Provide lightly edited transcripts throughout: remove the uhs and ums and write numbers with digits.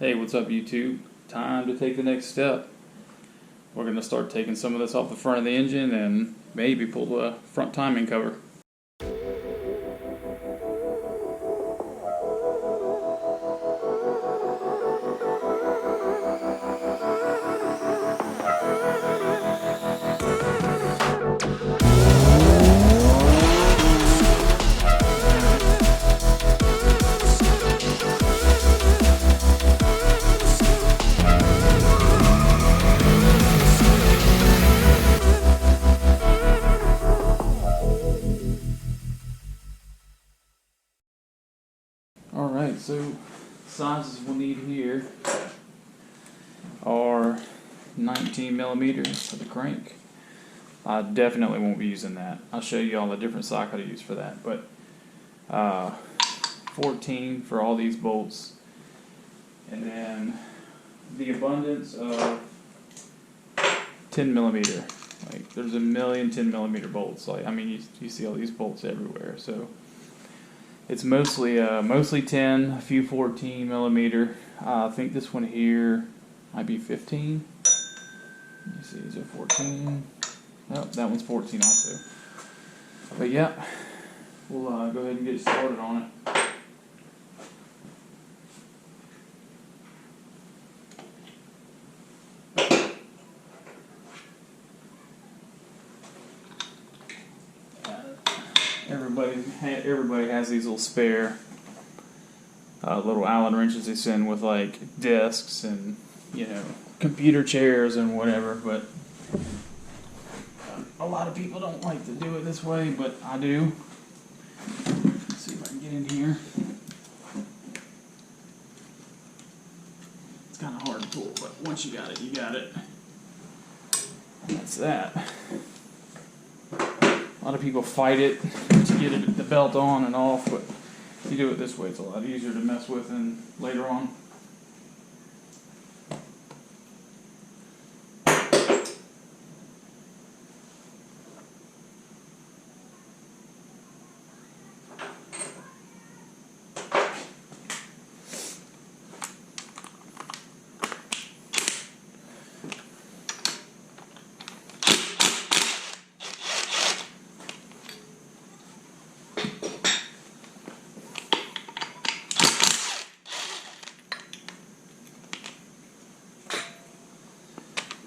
Hey, what's up YouTube? Time to take the next step. We're going to start taking some of this off the front of the engine and maybe pull the front timing cover. Alright, so sizes we'll need here are 19 millimeters for the crank. I definitely won't be using that. I'll show you all the different socket I use for that, but 14 for all these bolts, and then the abundance of 10 millimeter. Like, there's a million 10 millimeter bolts. Like, I mean, you see all these bolts everywhere, so it's mostly 10, a few 14 millimeter. I think this one here might be 15. Let me see, is it 14? Oh, that one's 14 also. But yeah, we'll go ahead and get started on it. Everybody has these little spare little Allen wrenches they send with like discs and, you know, computer chairs and whatever, but a lot of people don't like to do it this way, but I do. Let's see if I can get in here. It's kind of hard to pull, but once you got it, you got it. And that's that. A lot of people fight it to get the belt on and off, but if you do it this way, it's a lot easier to mess with and later on.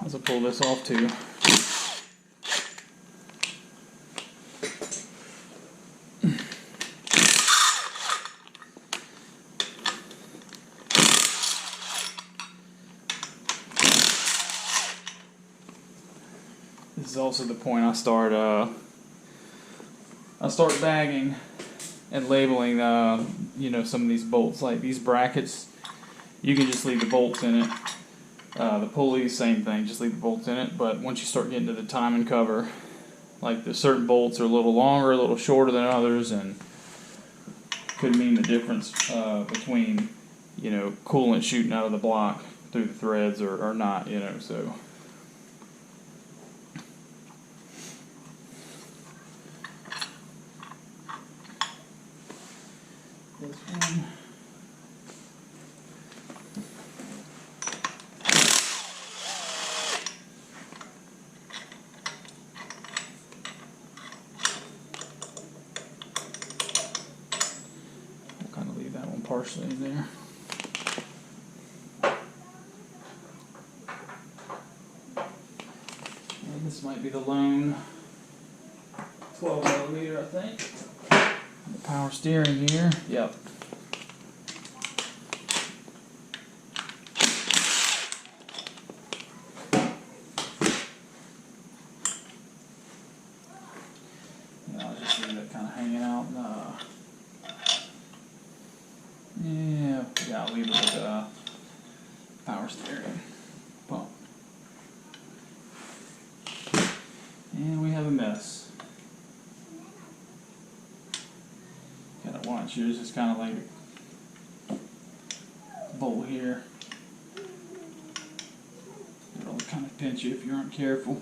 I'll pull this off too. This is also the point I start bagging and labeling you know, some of these bolts. Like these brackets, you can just leave the bolts in it. The pulleys, same thing, just leave the bolts in it. But once you start getting to the timing cover, like the certain bolts are a little longer, a little shorter than others, and could mean the difference between, you know, coolant shooting out of the block through the threads or not, you know, so. This one. Partially in there. And this might be the lone 12 millimeter, I think. The power steering here. Yep. And I'll just leave it kind of hanging out. Yeah, I'll leave it with the power steering pump. And we have a mess. Gotta watch yours. It's kind of like a bolt here. It'll kind of pinch you if you aren't careful.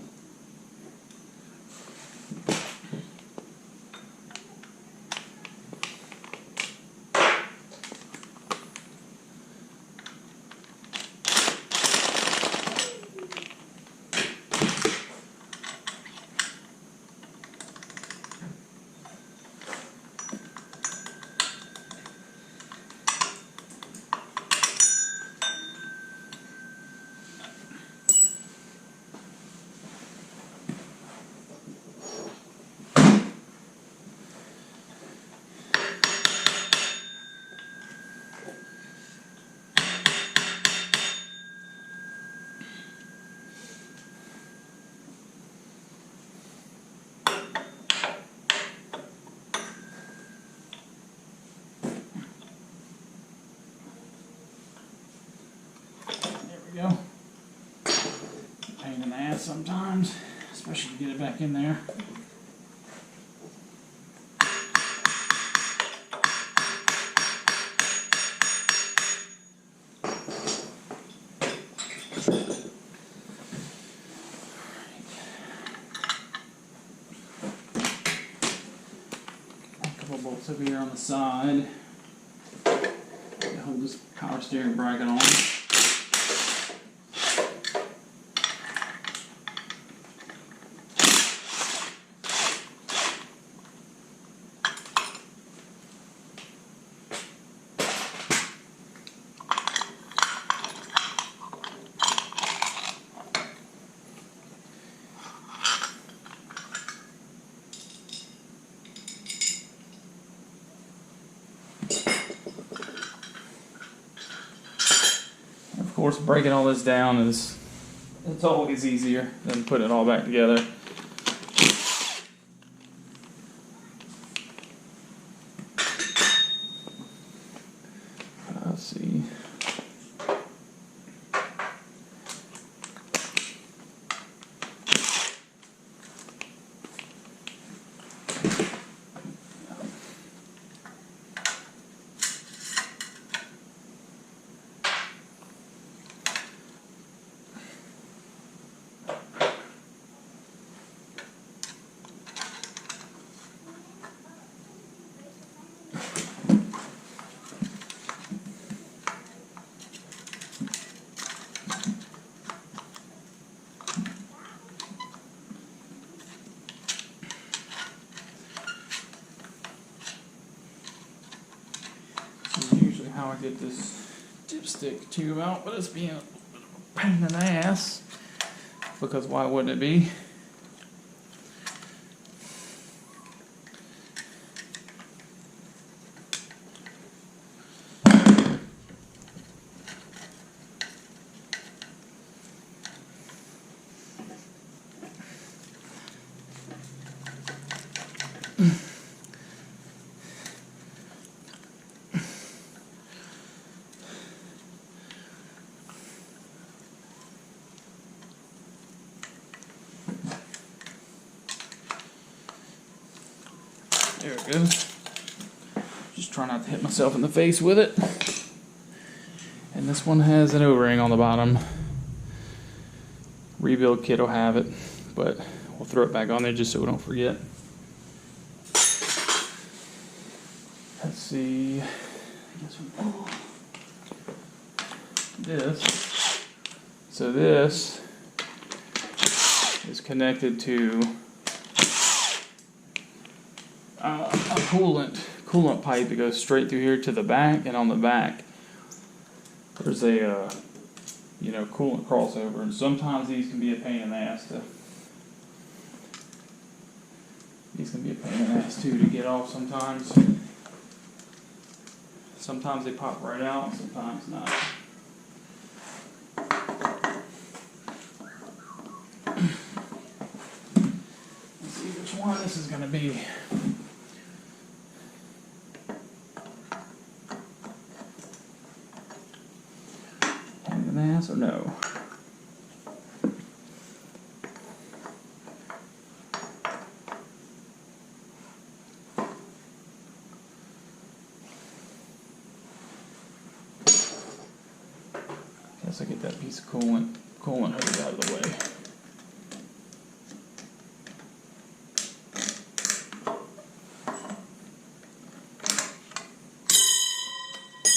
we go. Pain in the ass sometimes, especially to get it back in there. Bolts over here on the side to hold this power steering bracket on. Of course, breaking all this down it's always easier than putting it all back together. Let's see. How I get this dipstick tube out, but it's being a pain in the ass, because why wouldn't it be? There it goes. Just try not to hit myself in the face with it. And this one has an O-ring on the bottom. Rebuild kit will have it, but we'll throw it back on there just so we don't forget. Let's see. I guess we'll this. So this is connected to a coolant pipe that goes straight through here to the back, and on the back there's a coolant crossover, and sometimes these can be a pain in the ass too to get off sometimes. Sometimes they pop right out, sometimes not. Let's see which one this is going to be. Pain in the ass or no? Guess I get that piece of coolant hose out of the way.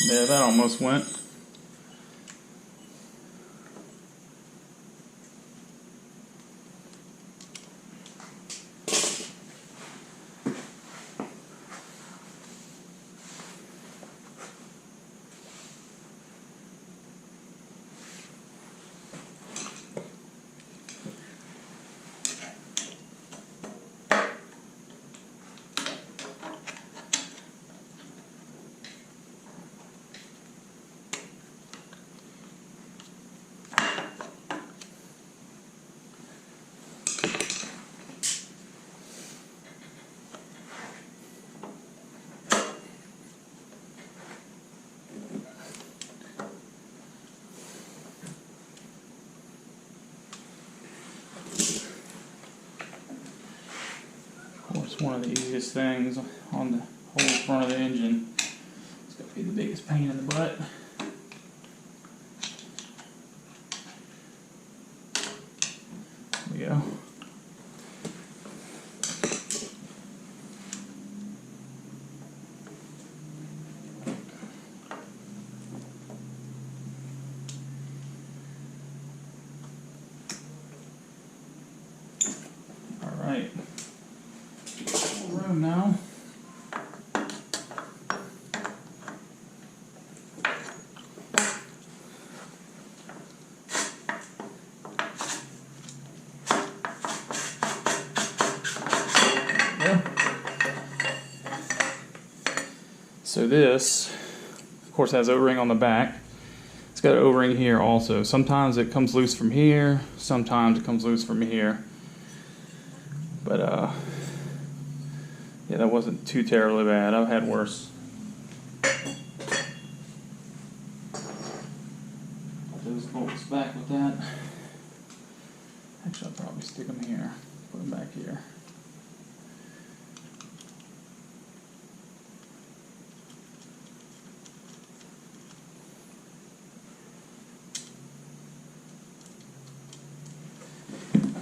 There, that almost went. one of the easiest things on the whole front of the engine. It's going to be the biggest pain in the butt. There we go. Alright. Room now. So this, of course, has O-ring on the back. It's got an O-ring here also. Sometimes it comes loose from here, sometimes it comes loose from here. But yeah, that wasn't too terribly bad. I've had worse. Put those bolts back with that. Actually, I'll probably stick them here. Put them back here.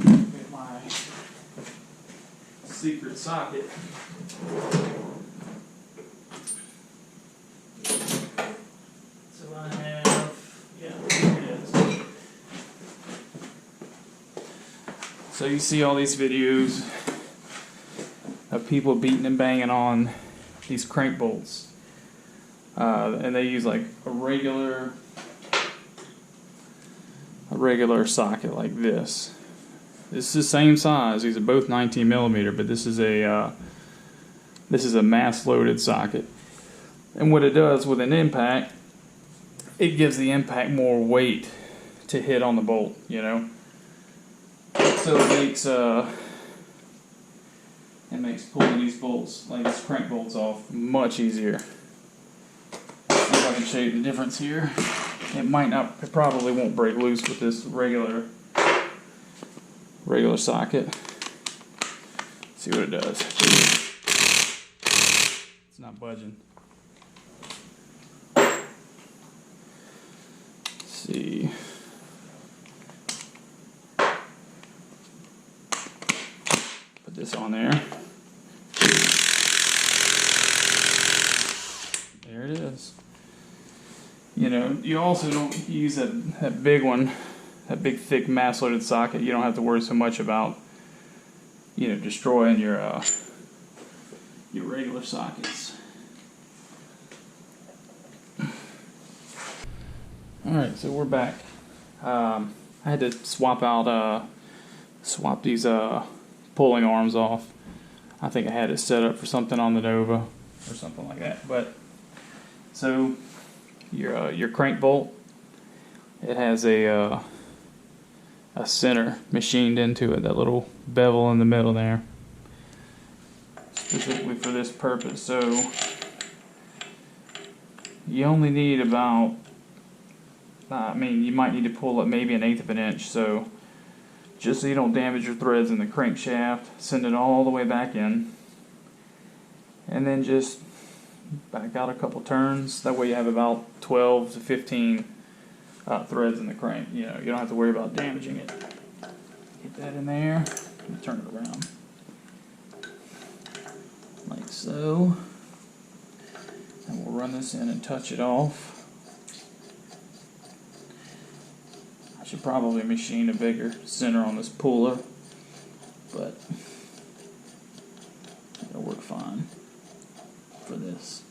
Get my secret socket. So I have, yeah, here it is. So you see all these videos of people beating and banging on these crank bolts, and they use like a regular socket like this. This is the same size. These are both 19 millimeter, but this is a mass-loaded socket. And what it does with an impact, it gives the impact more weight to hit on the bolt, you know. So it makes pulling these bolts, like these crank bolts, off much easier. If I can show you the difference here, it probably won't break loose with this regular socket. See what it does. It's not budging. Let's see. Put this on there. There it is. You know, you also don't use that big one. That big, thick, mass-loaded socket. You don't have to worry so much about, you know, destroying your regular sockets. All right, so we're back. I had to swap these pulling arms off. I think I had it set up for something on the Nova or something like that. But so your crank bolt, it has a center machined into it, that little bevel in the middle there, specifically for this purpose. So you only need about, you might need to pull up maybe 1/8 of an inch, so just so you don't damage your threads in the crankshaft, send it all the way back in, and then just back out a couple turns. That way you have about 12 to 15 threads in the crank. You know, you don't have to worry about damaging it. Get that in there and turn it around like so, and we'll run this in and touch it off. I should probably machine a bigger center on this puller, but it'll work fine for this.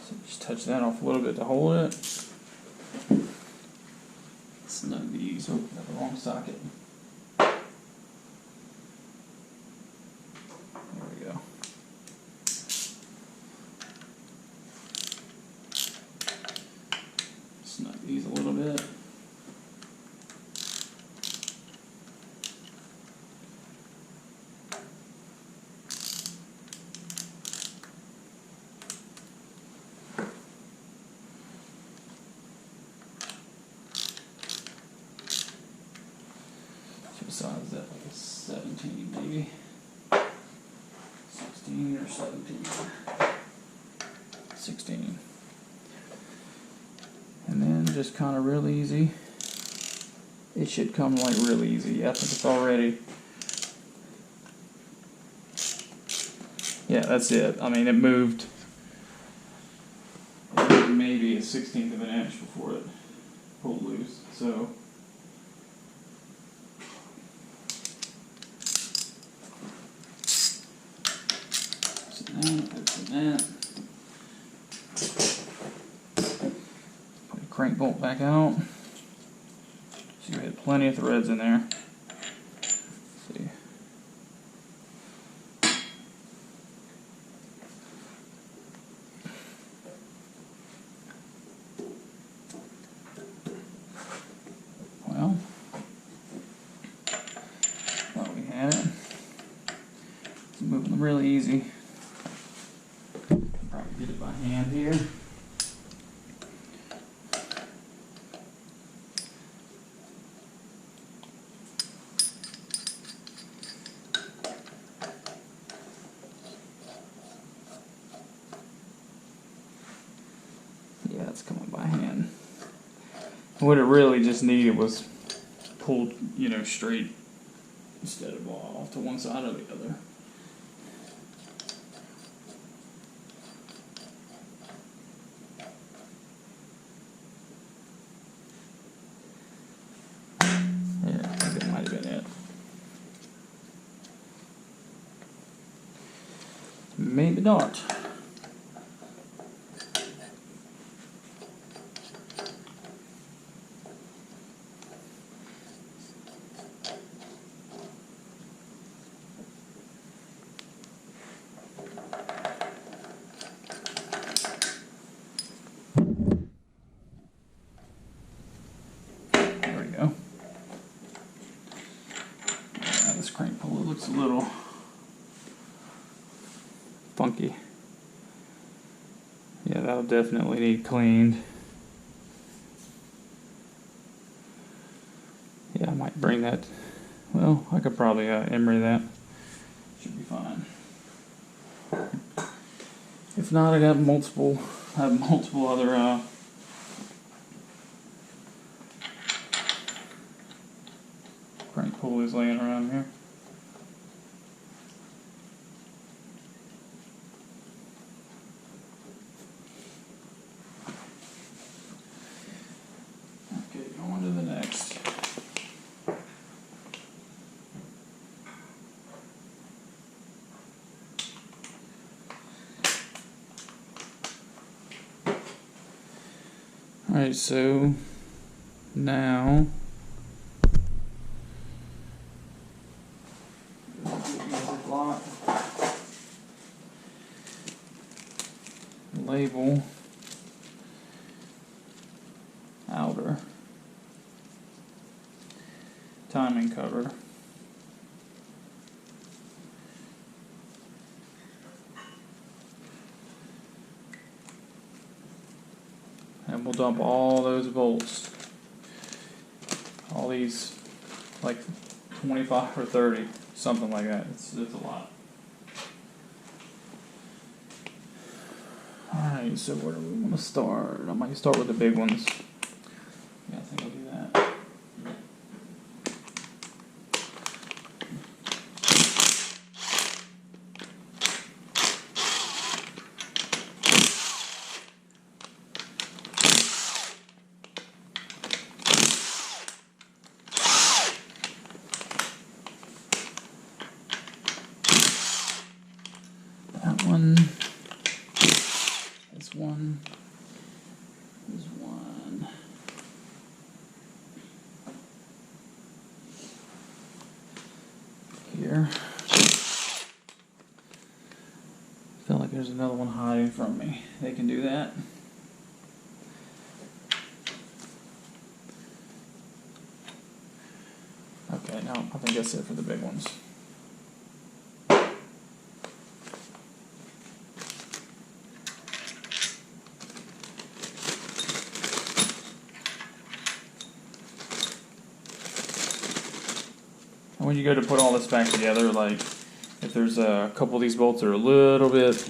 So just touch that off a little bit to hold it. Snug these. Oh, got the wrong socket. There we go. Snug these a little bit. Size that like a 17 maybe. 16 or 17. 16. And then just kind of real easy. It should come like real easy. I think it's already. Yeah, that's it. I mean, it moved maybe a 1/16 of an inch before it pulled loose. So. That. Put the crank bolt back out. See, we had plenty of threads in there. Let's see. Well, thought we had it. It's moving really easy. Probably get it by hand here. Yeah, it's coming by hand. What it really just needed was pulled, straight instead of off to one side or the other. Maybe not. There we go. Yeah, this crank pulley looks a little funky. Yeah, that'll definitely need cleaned. Yeah, I might bring that. Well, I could probably emery that. Should be fine. If not, I have multiple other crank pulleys laying around here. Alright, so now label outer timing cover. And we'll dump all those bolts. All these, like 25 or 30, something like that. It's a lot. Alright, so where do we want to start? I might start with the big ones. Yeah, I think I'll do that. This one. Here. I feel like there's another one hiding from me. They can do that. Okay, no, I think that's it for the big ones. When you go to put all this back together, like if there's a couple of these bolts that are a little bit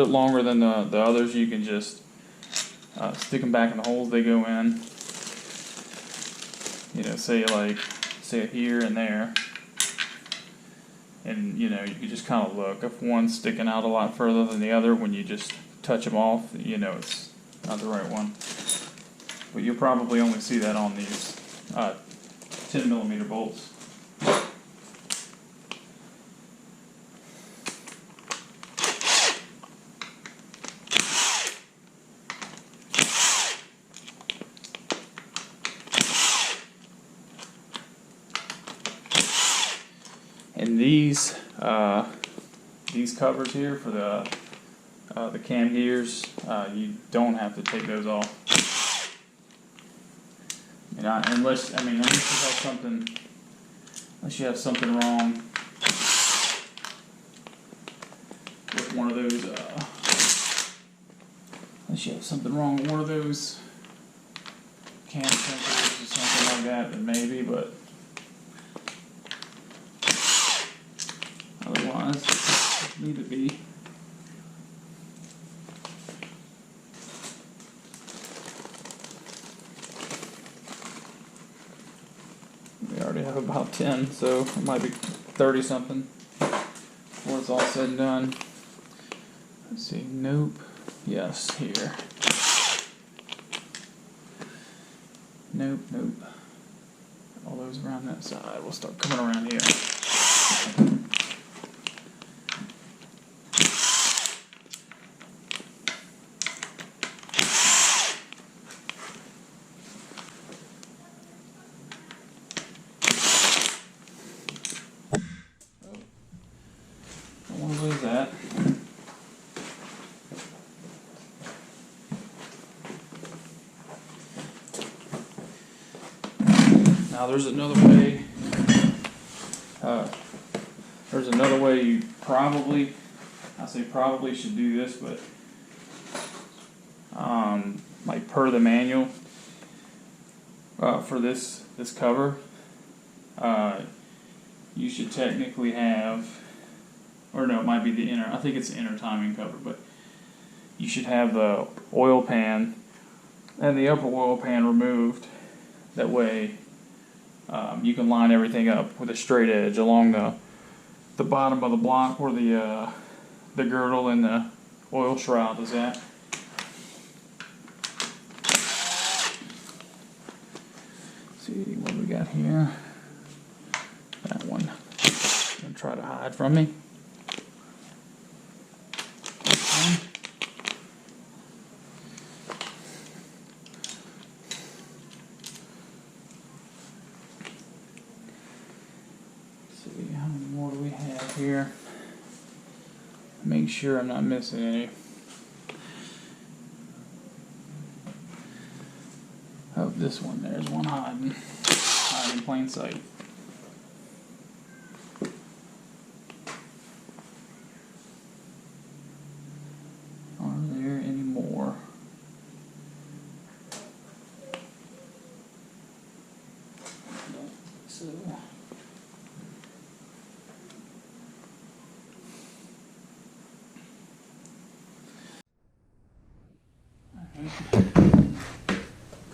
longer than the others, you can just stick them back in the holes they go in. You know, say here and there, and you know, you can just kind of look if one's sticking out a lot further than the other. When you just touch them off, you know it's not the right one. But you'll probably only see that on these 10mm bolts. And these covers here for the cam gears, you don't have to take those off. Unless you have something wrong with one of those. Unless you have something wrong with one of those cam sensors or something like that, then maybe. But otherwise, need to be. We already have about 10, so it might be 30 something before it's all said and done. Let's see, nope, yes, here. Nope. All those around that side. We'll start coming around here. That. Now there's another way. You probably, I say probably should do this, but like per the manual for this cover, you should technically have. Or no, it might be the inner. I think it's the inner timing cover, but you should have the oil pan and the upper oil pan removed. That way, you can line everything up with a straight edge along the bottom of the block where the girdle and the oil shroud is at. Let's see what we got here. That one. I'm gonna try to hide from me. See how many more do we have here. Make sure I'm not missing any. Oh, this one, there's one hiding in plain sight.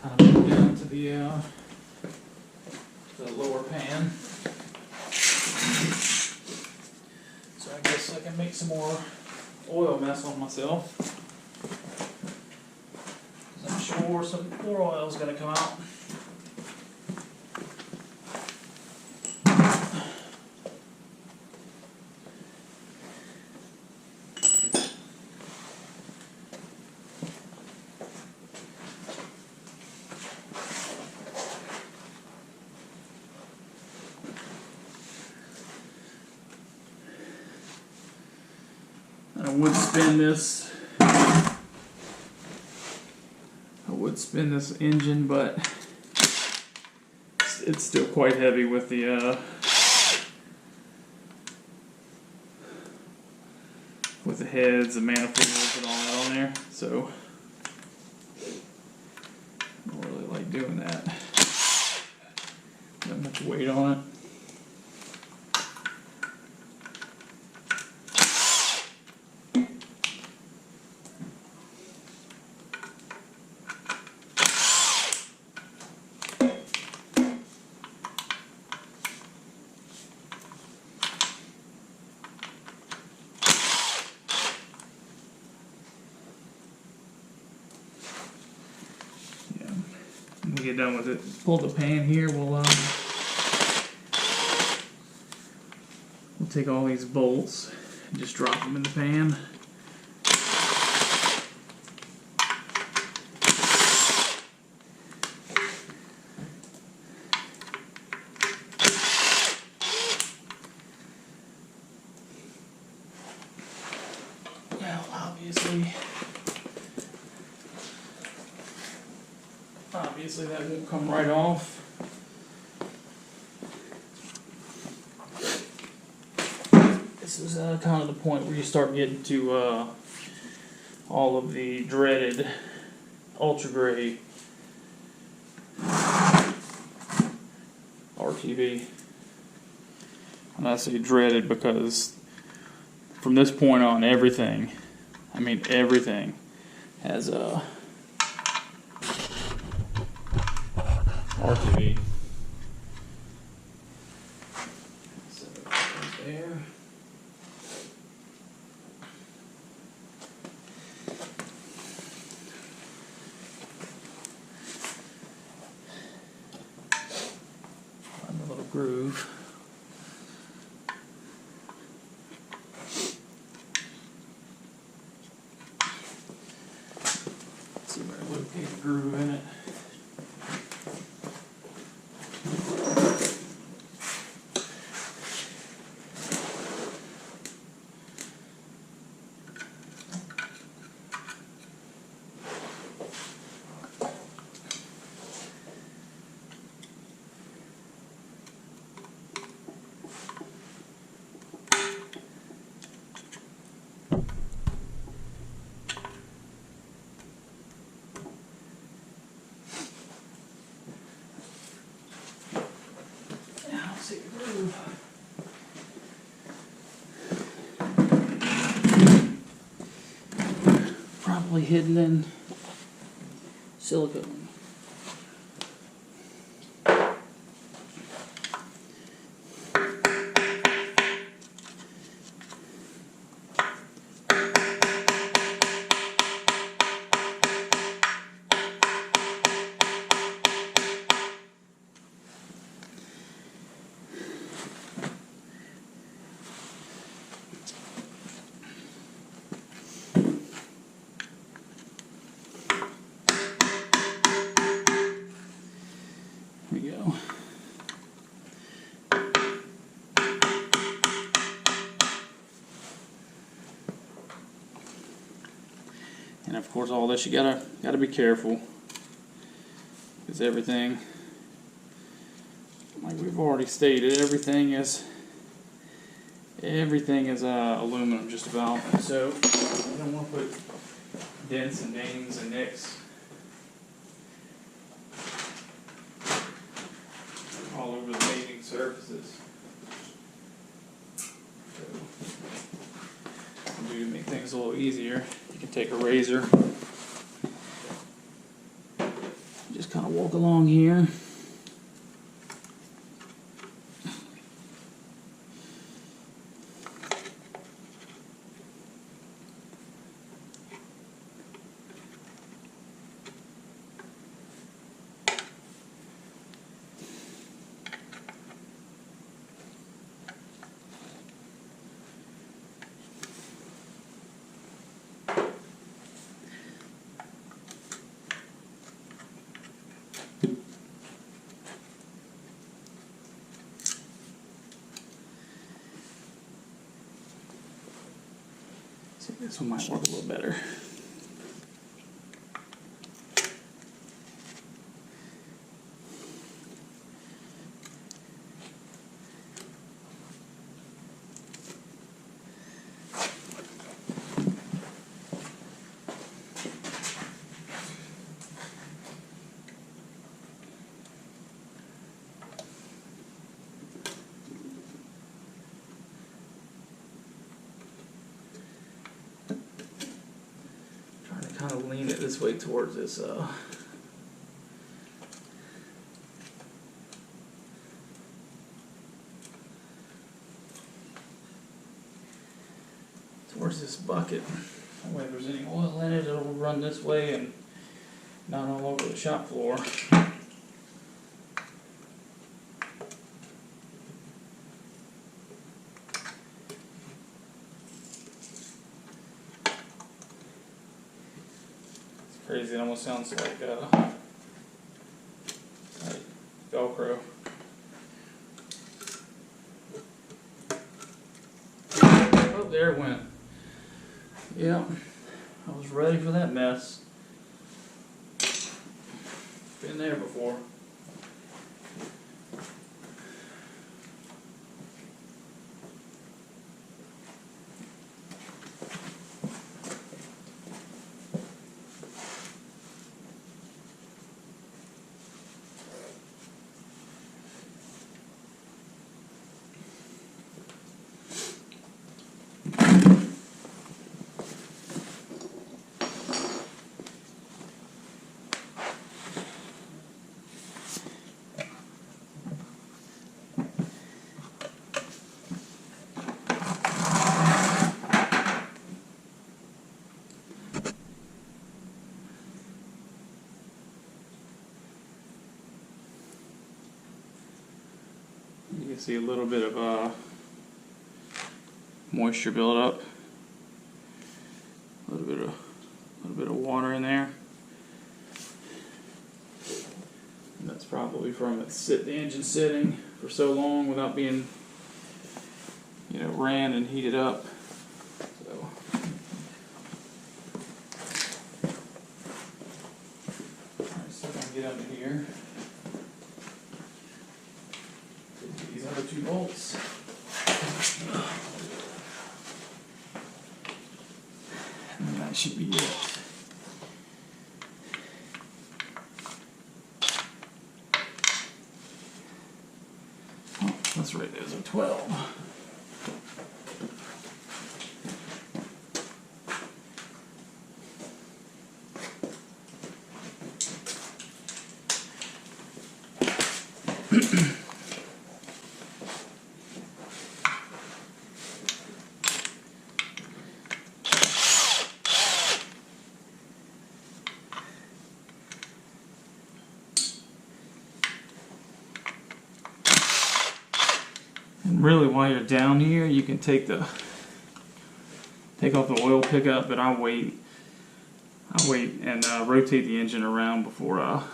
Kind of move down to the lower pan. So I guess I can make some more oil mess on myself. 'Cause I'm sure some more oil is going to come out. I would spin this engine, but it's still quite heavy with the heads, the manifolds, and all that on there. So I don't really like doing that. Not much weight on it. we get done with it. Pull the pan here, we'll take all these bolts and just drop them in the pan. Well, obviously that won't come right off. This is kind of the point where you start getting to all of the dreaded ultra gray RTV. And I say dreaded because from this point on, everything, I mean everything, has a RTV. So right there. Find a little groove. Let's see where I locate a groove in it. See the groove. Probably hidden in silicone. Here we go. And of course, all this you gotta be careful, because everything, like we've already stated, everything is aluminum just about. So you don't want to put dents and dings and nicks all over the mating surfaces. So, to make things a little easier, you can take a razor, just kind of walk along here. See, this one might work a little better. Kind of lean it this way towards this bucket. That way if there's any oil in it, it'll run this way and not all over the shop floor. crazy. It almost sounds like Velcro. Oh, there it went. Yeah, I was ready for that mess. Been there before. You can see a little bit of moisture build up. A little bit of water in there. And that's probably from the engine sitting for so long without being, ran and heated up. So. Alright, so I'm gonna get under here. These other 2 bolts. And that should be it. Oh, that's right, there's a 12. And really, while you're down here, you can take off the oil pickup, but I wait and rotate the engine around before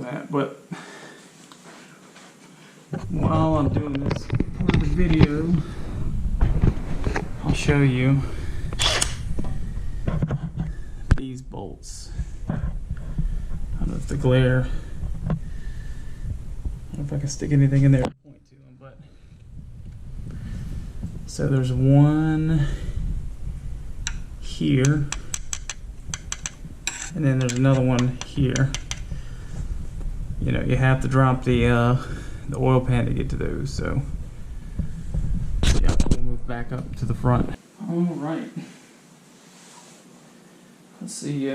that. But while I'm doing this part of the video, I'll show you these bolts. I don't know if the glare. I don't know if I can stick anything in there to point to them, but so there's one here, and then there's another one here. You have to drop the oil pan to get to those. So yeah, we'll move back up to the front. All right. Let's see.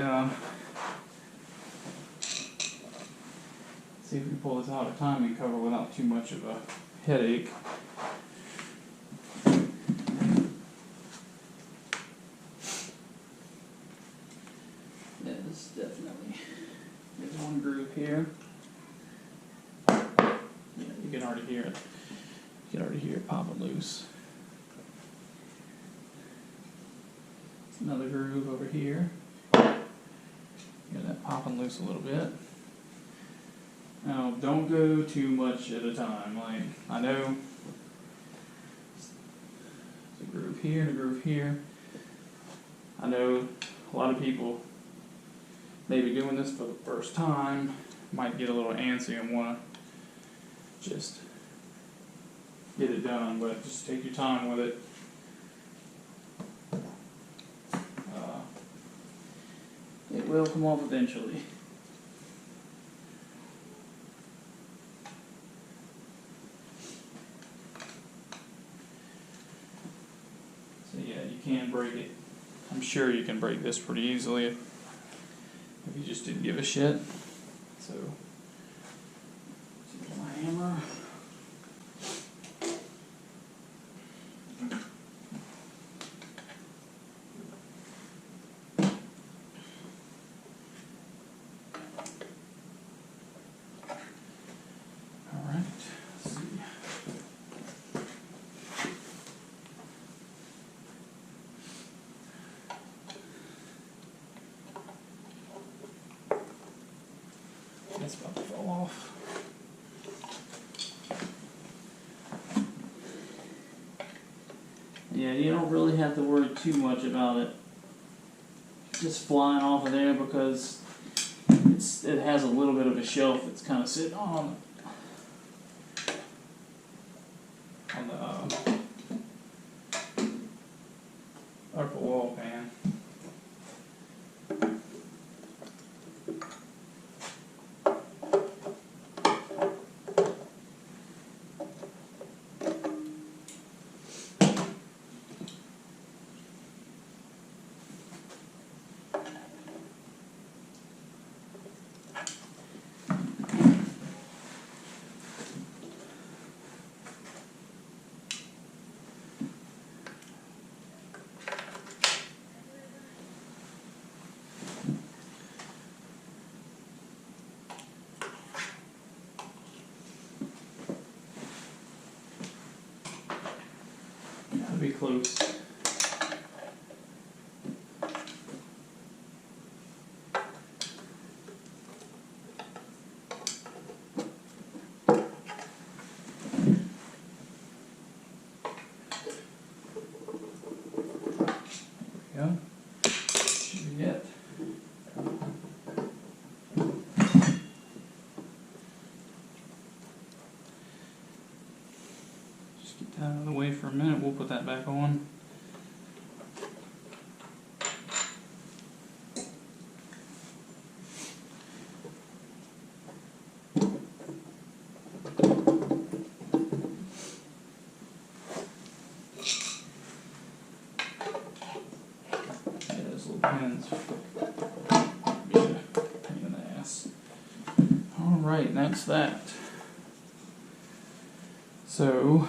See if we can pull this out of timing cover without too much of a headache. Yeah, this definitely, there's one groove here. Yeah, you can already hear it. You can already hear it popping loose. It's another groove over here. Hear that popping loose a little bit. Now, don't go too much at a time. Like, I know there's a groove here and a groove here. I know a lot of people maybe doing this for the first time might get a little antsy and want to just get it done, but just take your time with it. It will come off eventually. Can break it. I'm sure you can break this pretty easily if you just didn't give a shit. So, here's my hammer. All right. Let's see. That's about to fall off. Yeah, you don't really have to worry too much about it just flying off of there, because it has a little bit of a shelf that's kind of sitting on the upper wall pan. Gotta be close. There we go. Should be it. Just get that out of the way for a minute. We'll put that back on. Pins. Be a pain in the ass. Alright, and that's that. So,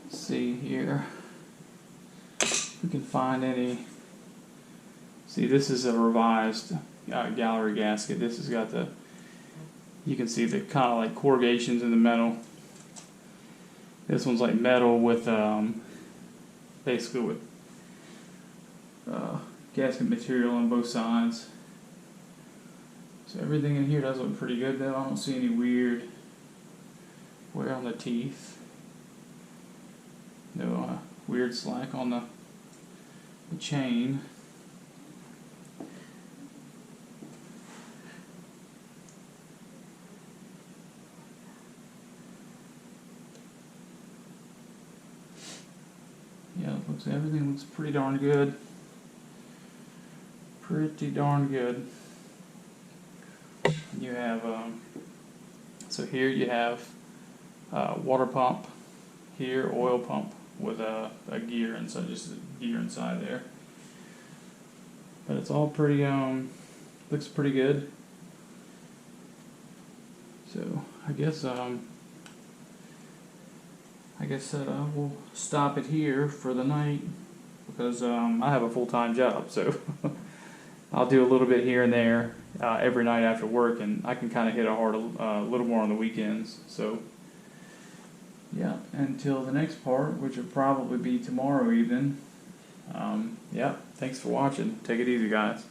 let's see here. If we can find any. See, this is a revised gallery gasket. This has got the, you can see the kind of like corrugations in the metal. This one's like metal with, basically with gasket material on both sides. So everything in here does look pretty good though. I don't see any weird wear on the teeth. No weird slack on the chain. Yeah, everything looks pretty darn good. Pretty darn good. You have, so here you have water pump, here oil pump with a gear inside, just a gear inside there. But it's all pretty, looks pretty good. So I guess we'll stop it here for the night, because I have a full-time job, so I'll do a little bit here and there every night after work, and I can kind of hit it hard a little more on the weekends. So yeah, until the next part, which will probably be tomorrow evening. Yeah, thanks for watching. Take it easy, guys.